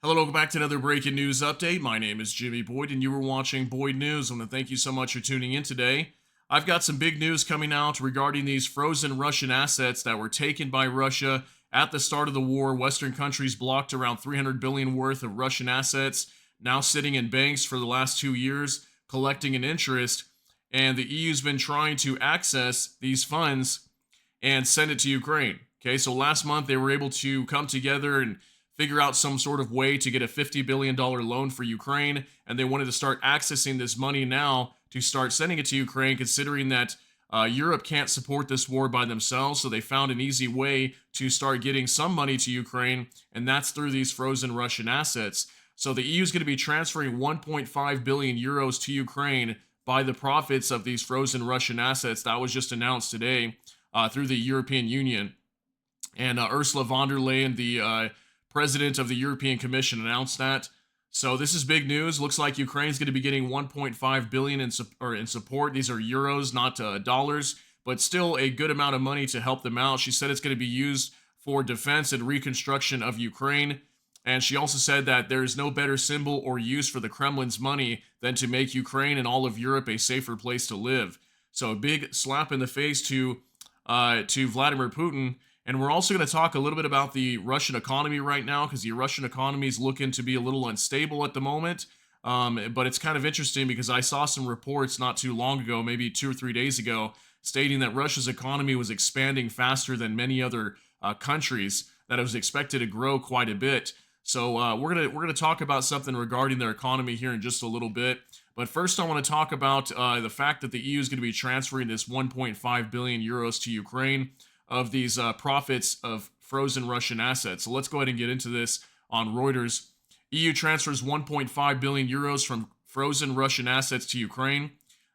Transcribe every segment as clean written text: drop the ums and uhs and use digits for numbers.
Hello, welcome back to another breaking news update. My name is Jimmy Boyd, and you were watching Boyd News. I want to thank you so much for tuning in today. I've got some big news coming out regarding these frozen Russian assets that were taken by Russia at the start of the war. Western countries blocked around 300 billion worth of Russian assets, now sitting in banks for the last 2 years, collecting an interest. And the EU's been trying to access these funds and send it to Ukraine. Okay, so last month they were able to come together and figure out some sort of way to get a $50 billion loan for Ukraine. And they wanted to start accessing this money now to start sending it to Ukraine, considering that Europe can't support this war by themselves. So they found an easy way to start getting some money to Ukraine, and that's through these frozen Russian assets. So the EU is going to be transferring 1.5 billion euros to Ukraine by the profits of these frozen Russian assets. That was just announced today through the European Union. And Ursula von der Leyen, the president of the European Commission, announced that. So this is big news. Looks like Ukraine's going to be getting 1.5 billion in support. These are euros, not dollars, but still a good amount of money to help them out. She said it's going to be used for defense and reconstruction of Ukraine. And she also said that there is no better symbol or use for the Kremlin's money than to make Ukraine and all of Europe a safer place to live. So a big slap in the face to Vladimir Putin. And we're also going to talk a little bit about the Russian economy right now, because the Russian economy is looking to be a little unstable at the moment. But it's kind of interesting because I saw some reports not too long ago, maybe 2 or 3 days ago, stating that Russia's economy was expanding faster than many other countries, that it was expected to grow quite a bit. So we're gonna talk about something regarding their economy here in just a little bit. But first, I want to talk about the fact that the EU is going to be transferring this 1.5 billion euros to Ukraine of these profits of frozen Russian assets. So let's go ahead and get into this on Reuters. EU transfers 1.5 billion euros from frozen Russian assets to Ukraine.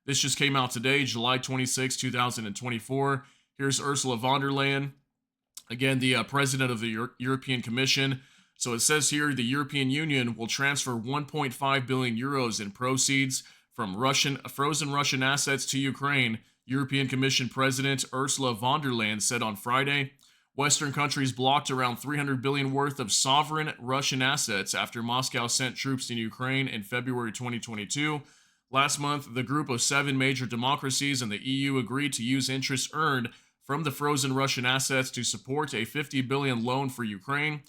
This just came out today, July 26, 2024. Here's Ursula von der Leyen, again, the president of the European Commission. So it says here the European Union will transfer 1.5 billion euros in proceeds from frozen Russian assets to Ukraine. European Commission President Ursula von der Leyen said on Friday. Western countries blocked around 300 billion worth of sovereign Russian assets after Moscow sent troops in Ukraine in February 2022. Last month, the group of 7 major democracies and the EU agreed to use interest earned from the frozen Russian assets to support a 50 billion loan for Ukraine,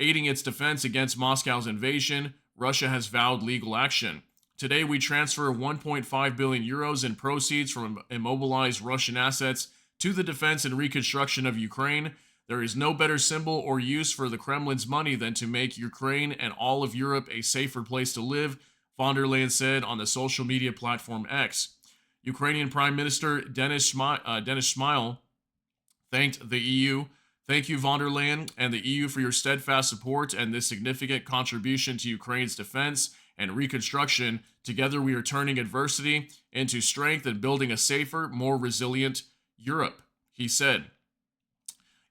aiding its defense against Moscow's invasion. Russia has vowed legal action. Today, we transfer 1.5 billion euros in proceeds from immobilized Russian assets to the defense and reconstruction of Ukraine. There is no better symbol or use for the Kremlin's money than to make Ukraine and all of Europe a safer place to live, von der Leyen said on the social media platform X. Ukrainian Prime Minister Denis Shmyhal thanked the EU. Thank you, von der Leyen and the EU, for your steadfast support and this significant contribution to Ukraine's defense and reconstruction. Together, we are turning adversity into strength and building a safer, more resilient Europe, he said.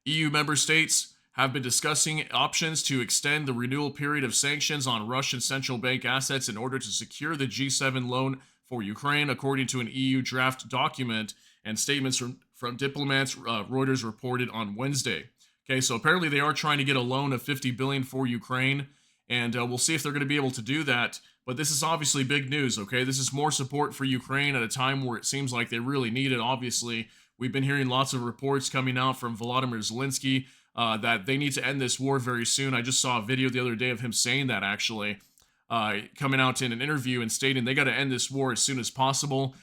EU member states have been discussing options to extend the renewal period of sanctions on Russian central bank assets in order to secure the G7 loan for Ukraine, according to an EU draft document and statements from diplomats, Reuters reported on Wednesday. Okay, so apparently they are trying to get a loan of 50 billion for Ukraine, and we'll see if they're going to be able to do that. But this is obviously big news, okay? This is more support for Ukraine at a time where it seems like they really need it, obviously. We've been hearing lots of reports coming out from Volodymyr Zelensky that they need to end this war very soon. I just saw a video the other day of him saying that, actually, coming out in an interview and stating they got to end this war as soon as possible.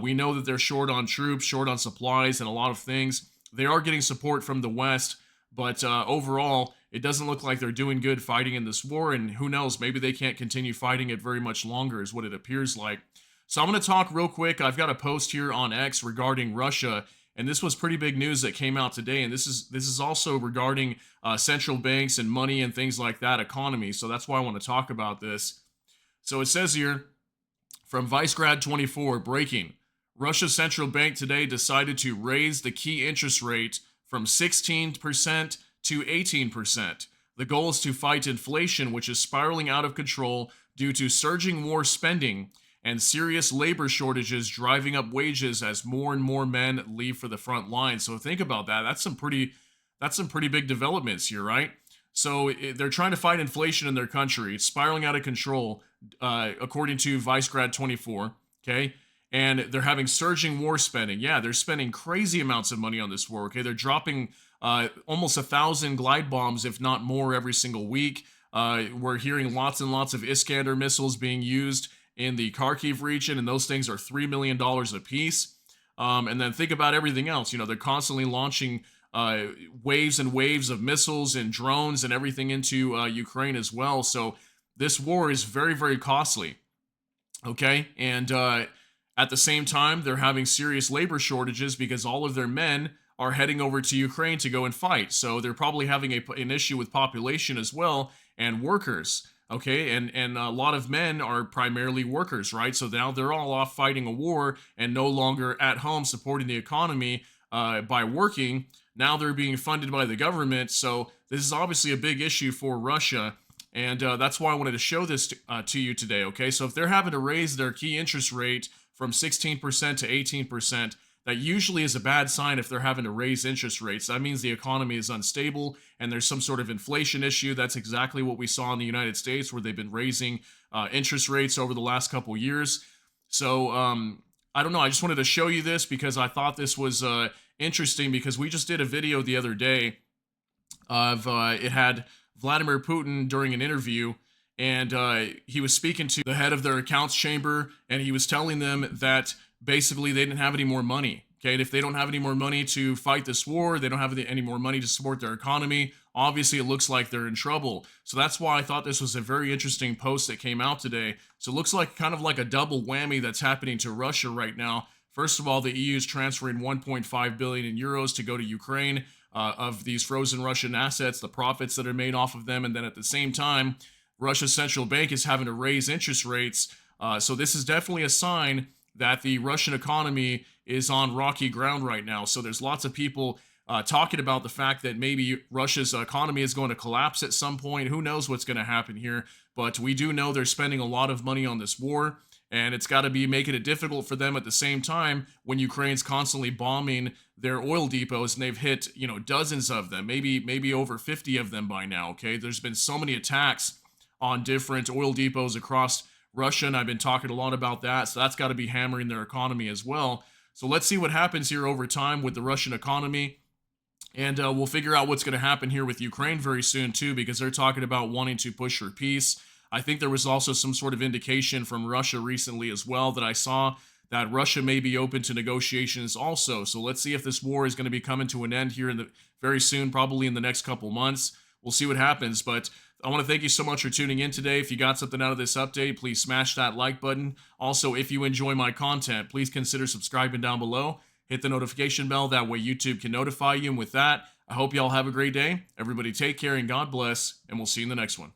We know that they're short on troops, short on supplies, and a lot of things. They are getting support from the West, but overall, it doesn't look like they're doing good fighting in this war, and who knows, maybe they can't continue fighting it very much longer is what it appears like. So I'm going to talk real quick. I've got a post here on X regarding Russia, and this was pretty big news that came out today, and this is also regarding central banks and money and things like that, economy, so that's why I want to talk about this. So it says here, from Vicegrad24, breaking, Russia's central bank today decided to raise the key interest rate from 16% to 18%. The goal is to fight inflation, which is spiraling out of control due to surging war spending and serious labor shortages driving up wages as more and more men leave for the front line. So think about that. That's some pretty big developments here, right? So they're trying to fight inflation in their country. It's spiraling out of control, according to Vicegrad 24. Okay. And they're having surging war spending. Yeah, they're spending crazy amounts of money on this war. Okay. They're dropping almost 1,000 glide bombs, if not more, every single week. We're hearing lots and lots of Iskander missiles being used in the Kharkiv region, and those things are $3 million a piece. And then think about everything else. They're constantly launching waves and waves of missiles and drones and everything into Ukraine as well. So this war is very, very costly. Okay. And at the same time, they're having serious labor shortages because all of their men are heading over to Ukraine to go and fight. So they're probably having an issue with population as well and workers. Okay, and a lot of men are primarily workers, right? So now they're all off fighting a war and no longer at home supporting the economy by working. Now they're being funded by the government. So this is obviously a big issue for Russia. And that's why I wanted to show this to you today, okay? So if they're having to raise their key interest rate from 16% to 18%, that usually is a bad sign if they're having to raise interest rates. That means the economy is unstable and there's some sort of inflation issue. That's exactly what we saw in the United States, where they've been raising interest rates over the last couple years. So I don't know. I just wanted to show you this because I thought this was interesting, because we just did a video the other day of it had Vladimir Putin during an interview, and he was speaking to the head of their accounts chamber, and he was telling them that basically they didn't have any more money. Okay, and if they don't have any more money to fight this war, they don't have any more money to support their economy, obviously it looks like they're in trouble. So that's why I thought this was a very interesting post that came out today. So it looks like kind of like a double whammy that's happening to Russia right now. First of all, the EU is transferring 1.5 billion in euros to go to Ukraine of these frozen Russian assets, the profits that are made off of them. And then at the same time, Russia's central bank is having to raise interest rates. So this is definitely a sign that the Russian economy is on rocky ground right now. So there's lots of people talking about the fact that maybe Russia's economy is going to collapse at some point. Who knows what's going to happen here? But we do know they're spending a lot of money on this war, and it's got to be making it difficult for them at the same time when Ukraine's constantly bombing their oil depots, and they've hit, dozens of them, maybe over 50 of them by now. Okay, there's been so many attacks on different oil depots across Russia, and I've been talking a lot about that. So that's got to be hammering their economy as well. So let's see what happens here over time with the Russian economy. And we'll figure out what's going to happen here with Ukraine very soon, too, because they're talking about wanting to push for peace. I think there was also some sort of indication from Russia recently as well that I saw that Russia may be open to negotiations also. So let's see if this war is going to be coming to an end here very soon, probably in the next couple months. We'll see what happens. But I want to thank you so much for tuning in today. If you got something out of this update, please smash that like button. Also, if you enjoy my content, please consider subscribing down below. Hit the notification bell. That way YouTube can notify you. And with that, I hope y'all have a great day. Everybody take care and God bless. And we'll see you in the next one.